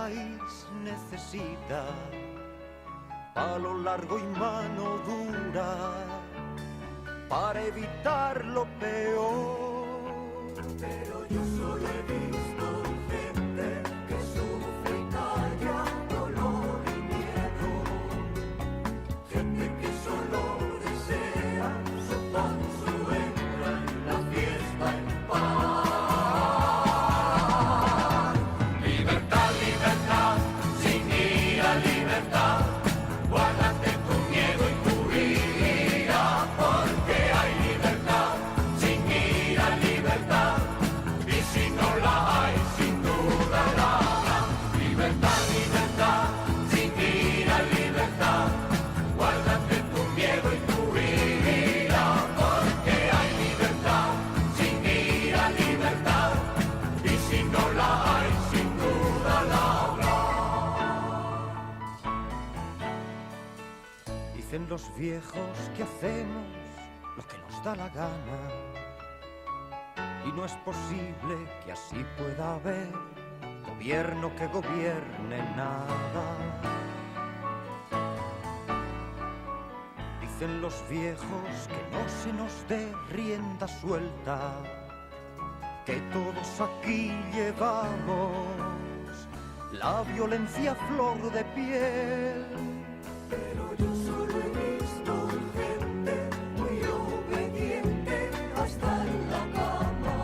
país necesita palo largo y mano dura para evitar lo peor. Pero yo solo he visto gente que sufre y calla dolor y miedo, gente que solo desea su pan, su hembra en la fiesta en paz. Libertad, libertad, sin ira, libertad. Guárdate tu miedo y tu ira, porque hay libertad, sin ira, libertad. Y si no la hay, sin duda la habrá. Libertad, libertad, sin ira, libertad. Guárdate tu miedo y tu ira, porque hay libertad, sin ira, libertad. Y si no la hay, sin duda la habrá. Dicen los viejos que hacemos lo que nos da la gana, y no es posible que así pueda haber gobierno que gobierne nada. Dicen los viejos que no se nos dé rienda suelta, que todos aquí llevamos la violencia a flor de piel. Pero yo solo he visto gente muy obediente hasta en la cama,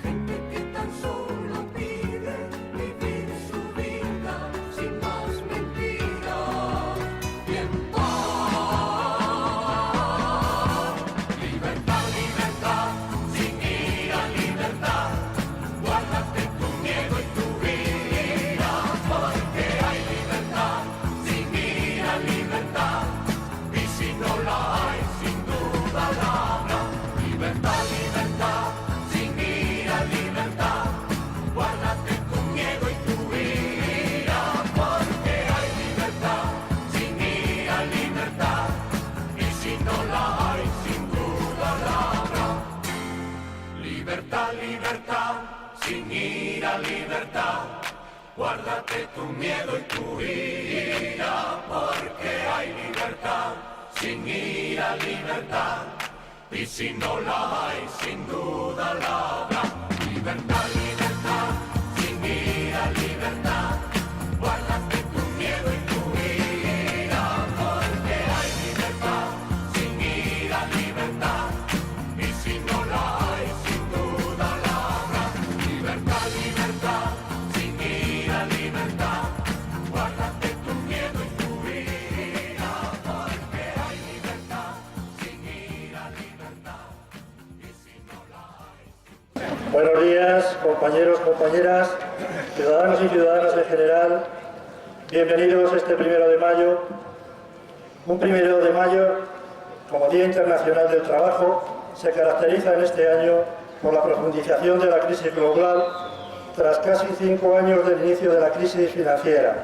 gente que tan solo pide vivir su vida sin más mentiras y en paz. Libertad, libertad, sin ira, libertad. Guárdate tu miedo y tu ira, porque hay libertad, sin ira, libertad. Y si no la hay, sin duda la habrá. Libertad, libertad, sin ira, libertad. Guárdate tu miedo y tu ira, porque hay libertad, sin ira, libertad. Y si no la hay, sin duda la habrá. Libertad, libertad, sin ira, libertad. Guárdate tu miedo y tu ira, porque hay libertad, sin ira, libertad. Y si no la hay, sin duda la habrá. Libertad, libertad, sin ira, libertad. Guárdate tu miedo y tu ira, porque hay libertad, sin ira, libertad. Y si no la hay, sin duda la habrá. Libertad, libertad, sin ira, libertad. Guárdate tu miedo y tu ira, porque hay libertad, sin ira, libertad. Y si no la hay. Buenos días, compañeros, compañeras, ciudadanos y ciudadanas en general. Bienvenidos este 1 de mayo. Un 1 de mayo, como Día Internacional del Trabajo, se caracteriza en este año por la profundización de la crisis global tras casi 5 años del inicio de la crisis financiera.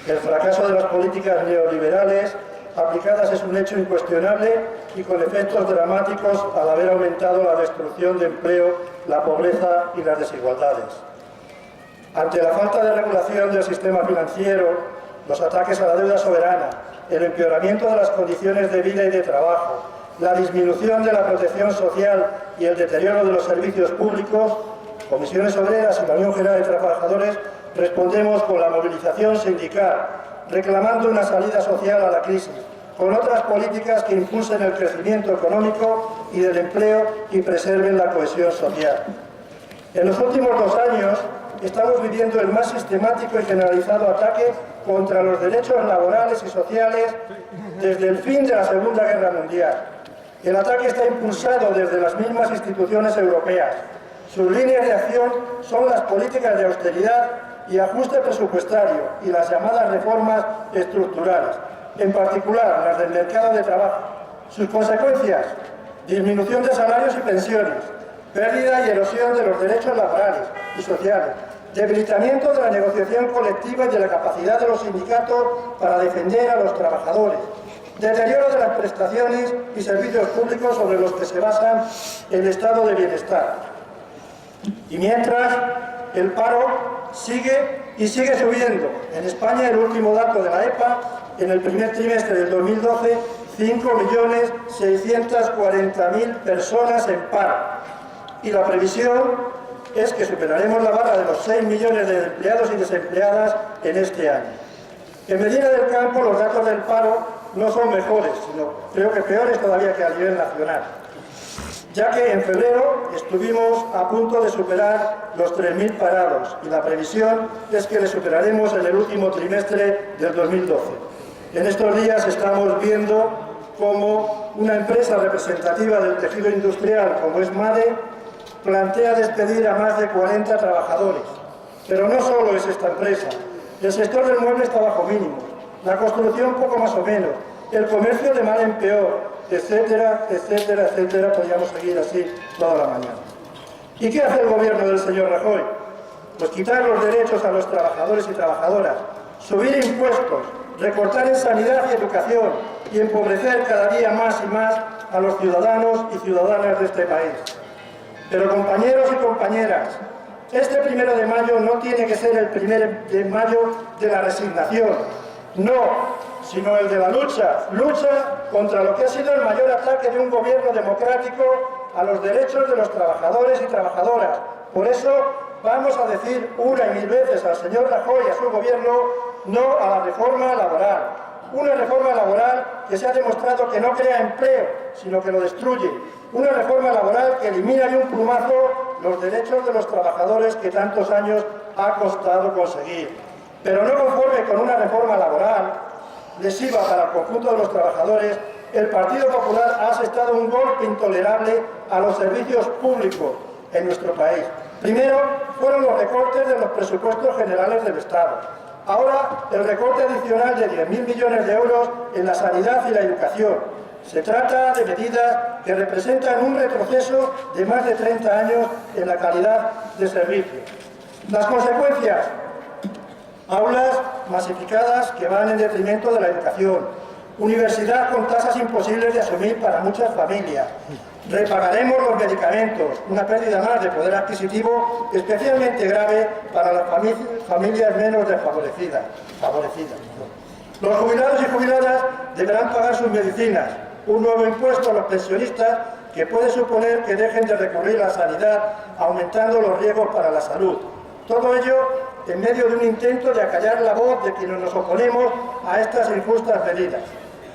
El fracaso de las políticas neoliberales aplicadas es un hecho incuestionable y con efectos dramáticos al haber aumentado la destrucción de empleo, la pobreza y las desigualdades. Ante la falta de regulación del sistema financiero, los ataques a la deuda soberana, el empeoramiento de las condiciones de vida y de trabajo, la disminución de la protección social y el deterioro de los servicios públicos, Comisiones Obreras y la Unión General de Trabajadores respondemos con la movilización sindical, reclamando una salida social a la crisis, con otras políticas que impulsen el crecimiento económico y del empleo y preserven la cohesión social. En los últimos 2 años estamos viviendo el más sistemático y generalizado ataque contra los derechos laborales y sociales desde el fin de la Segunda Guerra Mundial. El ataque está impulsado desde las mismas instituciones europeas. Sus líneas de acción son las políticas de austeridad y ajuste presupuestario y las llamadas reformas estructurales, en particular las del mercado de trabajo. Sus consecuencias: disminución de salarios y pensiones, pérdida y erosión de los derechos laborales y sociales, debilitamiento de la negociación colectiva y de la capacidad de los sindicatos para defender a los trabajadores, deterioro de las prestaciones y servicios públicos sobre los que se basan el estado de bienestar. Y mientras, el paro sigue y sigue subiendo. En España, el último dato de la EPA, en el primer trimestre del 2012, 5.640.000 personas en paro. Y la previsión es que superaremos la barra de los 6 millones de empleados y desempleadas en este año. En Medina del Campo los datos del paro no son mejores, sino creo que peores todavía que a nivel nacional, ya que en febrero estuvimos a punto de superar los 3.000 parados y la previsión es que le superaremos en el último trimestre del 2012. En estos días estamos viendo cómo una empresa representativa del tejido industrial como es MADE plantea despedir a más de 40 trabajadores. Pero no solo es esta empresa. El sector del mueble está bajo mínimo, la construcción poco más o menos, el comercio de mal en peor, etcétera, etcétera, etcétera. Podríamos seguir así toda la mañana. ¿Y qué hace el gobierno del señor Rajoy? Pues quitar los derechos a los trabajadores y trabajadoras, subir impuestos, recortar en sanidad y educación y empobrecer cada día más y más a los ciudadanos y ciudadanas de este país. Pero compañeros y compañeras, este 1 de mayo no tiene que ser el 1 de mayo de la resignación, no, sino el de la lucha contra lo que ha sido el mayor ataque de un gobierno democrático a los derechos de los trabajadores y trabajadoras. Por eso vamos a decir una y mil veces al señor Rajoy y a su gobierno no a la reforma laboral. Una reforma laboral que se ha demostrado que no crea empleo, sino que lo destruye. Una reforma laboral que elimina de un plumazo los derechos de los trabajadores que tantos años ha costado conseguir. Pero no conforme con una reforma laboral lesiva para el conjunto de los trabajadores, el Partido Popular ha asestado un golpe intolerable a los servicios públicos en nuestro país. Primero fueron los recortes de los presupuestos generales del Estado. Ahora el recorte adicional de 10.000 millones de euros en la sanidad y la educación. Se trata de medidas que representan un retroceso de más de 30 años en la calidad de servicio. Las consecuencias: aulas masificadas que van en detrimento de la educación, universidad con tasas imposibles de asumir para muchas familias, repagaremos los medicamentos, una pérdida más de poder adquisitivo especialmente grave para las familias menos desfavorecidas. Los jubilados y jubiladas deberán pagar sus medicinas, un nuevo impuesto a los pensionistas que puede suponer que dejen de recurrir a la sanidad, aumentando los riesgos para la salud. Todo ello en medio de un intento de acallar la voz de quienes nos oponemos a estas injustas medidas.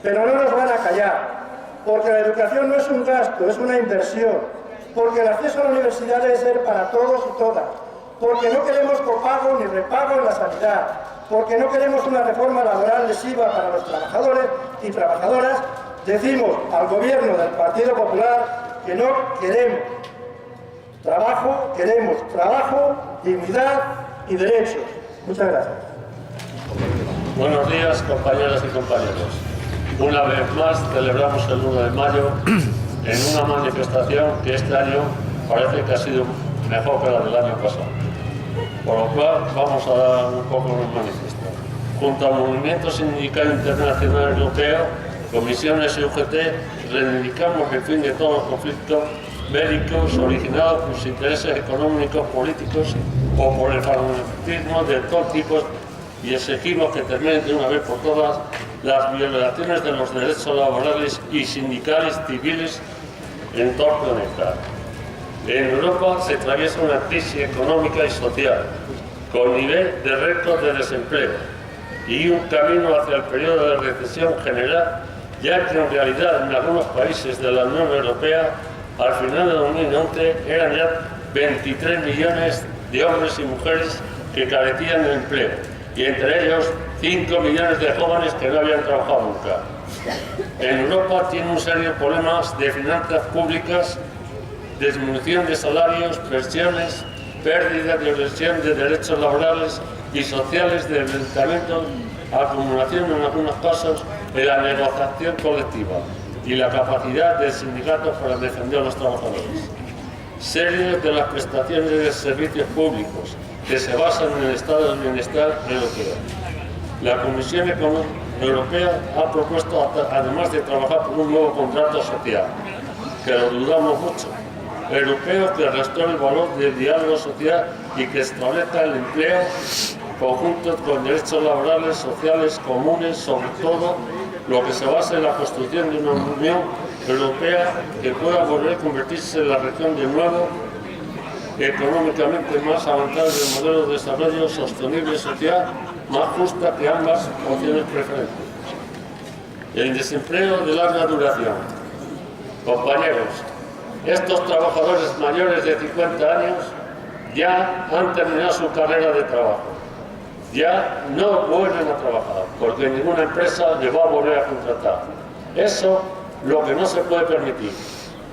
Pero no nos van a callar, porque la educación no es un gasto, es una inversión, porque el acceso a la universidad debe ser para todos y todas, porque no queremos copago ni repago en la sanidad, porque no queremos una reforma laboral lesiva para los trabajadores y trabajadoras. Decimos al gobierno del Partido Popular que no queremos trabajo, dignidad y derechos. Muchas gracias. Buenos días, compañeras y compañeros. Una vez más celebramos el 1 de mayo en una manifestación que este año parece que ha sido mejor que la del año pasado. Por lo cual vamos a dar un poco un manifiesto. Junto al Movimiento Sindical Internacional Europeo, Comisiones y UGT, reivindicamos el fin de todos los conflictos bélicos originados por sus intereses económicos, políticos o por el fanatismo de todo tipo y exigimos que terminen de una vez por todas las violaciones de los derechos laborales y sindicales civiles en todo el planeta. En Europa se atraviesa una crisis económica y social, con nivel de récord de desempleo y un camino hacia el periodo de recesión general, ya que en realidad en algunos países de la Unión Europea al final de 2011 eran ya 23 millones de hombres y mujeres que carecían de empleo, y entre ellos 5 millones de jóvenes que no habían trabajado nunca. En Europa tiene un serio problema de finanzas públicas, disminución de salarios, pensiones, pérdida de inversión de derechos laborales y sociales, debilitamiento, acumulación en algunos casos de la negociación colectiva y la capacidad del sindicato para defender a los trabajadores. Serie de las prestaciones de servicios públicos que se basan en el estado de bienestar europeo. La Comisión Europea ha propuesto, además de trabajar por un nuevo contrato social, que lo dudamos mucho, europeo, que restaure el valor del diálogo social y que establezca el empleo conjunto con derechos laborales, sociales, comunes, sobre todo lo que se basa en la construcción de una Unión Europea que pueda volver a convertirse en la región de nuevo económicamente más avanzada del modelo de desarrollo sostenible y social más justa que ambas opciones preferentes. El desempleo de larga duración. Compañeros, estos trabajadores mayores de 50 años ya han terminado su carrera de trabajo. Ya no vuelven a trabajar porque ninguna empresa les va a volver a contratar. Eso lo que no se puede permitir.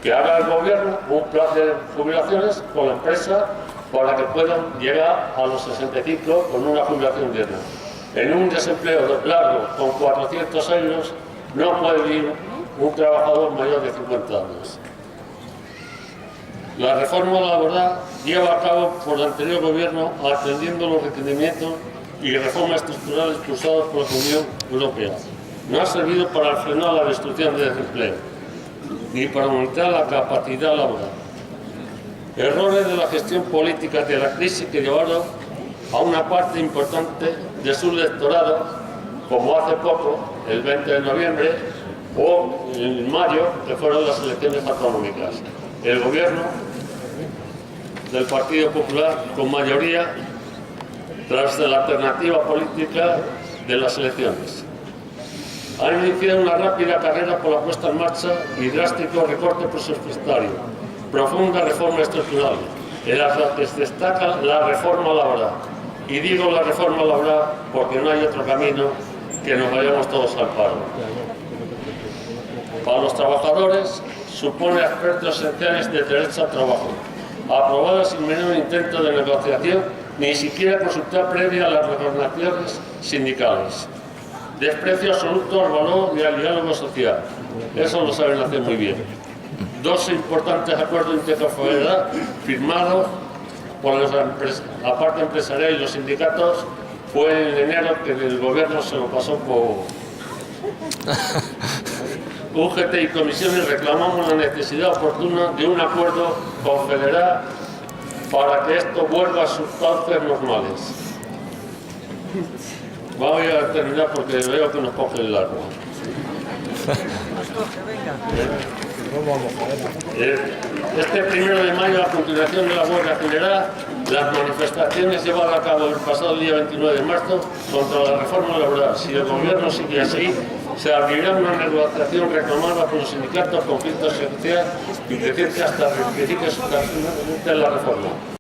Que haga el gobierno un plan de jubilaciones con la empresa para que puedan llegar a los 65 con una jubilación digna. En un desempleo largo con 400 euros no puede vivir un trabajador mayor de 50 años. La reforma laboral lleva a cabo por el anterior gobierno atendiendo los requerimientos y reformas estructurales impulsadas por la Unión Europea. No ha servido para frenar la destrucción del desempleo ni para aumentar la capacidad laboral. Errores de la gestión política de la crisis que llevaron a una parte importante de su electorado, como hace poco, el 20 de noviembre, o en mayo, que fueron las elecciones autonómicas. El gobierno del Partido Popular, con mayoría, tras de la alternativa política de las elecciones. Ha iniciado una rápida carrera por la puesta en marcha y drástico recorte presupuestario, profunda reforma estructural, en la que se destaca la reforma laboral. Y digo la reforma laboral porque no hay otro camino que nos vayamos todos al paro. Para los trabajadores supone aspectos esenciales de derecho al trabajo, aprobada sin menor intento de negociación, ni siquiera consultar previa a las organizaciones sindicales. Desprecio absoluto al valor y al diálogo social. Eso lo saben hacer muy bien. Dos importantes acuerdos interconfederal firmados por la parte empresarial y los sindicatos fue en enero, que el gobierno se lo pasó por UGT y comisiones. Reclamamos la necesidad oportuna de un acuerdo confederal para que esto vuelva a sus cauces normales. Voy a terminar porque veo que nos coge el largo. Este 1 de mayo, a continuación de la huelga general, las manifestaciones llevadas a cabo el pasado día 29 de marzo contra la reforma laboral. Si el gobierno sigue así, se abrirá una negociación reclamada por los sindicatos, conflictos sociales y que hasta rectifique sustancialmente la reforma.